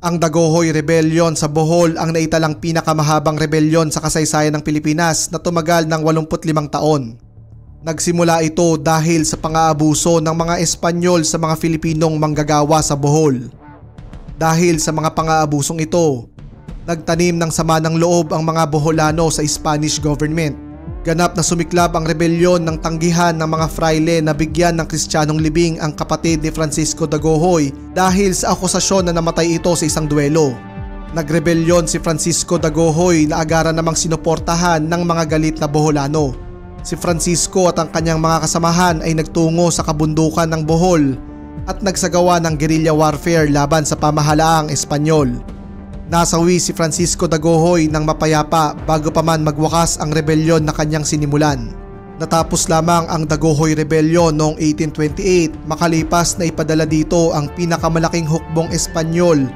Ang Dagohoy Rebellion sa Bohol ang naitalang pinakamahabang rebellion sa kasaysayan ng Pilipinas na tumagal ng 85 taon. Nagsimula ito dahil sa pang-aabuso ng mga Espanyol sa mga Filipinong manggagawa sa Bohol. Dahil sa mga pang-aabusong ito, nagtanim ng sama ng loob ang mga Boholano sa Spanish government. Ganap na sumiklab ang rebelyon ng tanggihan ng mga fraile na bigyan ng Kristiyanong libing ang kapatid ni Francisco Dagohoy dahil sa akusasyon na namatay ito sa isang duelo. Nagrebelyon si Francisco Dagohoy na agaran namang sinuportahan ng mga galit na Boholano. Si Francisco at ang kanyang mga kasamahan ay nagtungo sa kabundukan ng Bohol at nagsagawa ng guerrilla warfare laban sa pamahalaang Espanyol. Nasawi si Francisco Dagohoy ng mapayapa bago pa man magwakas ang rebelyon na kanyang sinimulan. Natapos lamang ang Dagohoy Rebellion noong 1828 makalipas na ipadala dito ang pinakamalaking hukbong Espanyol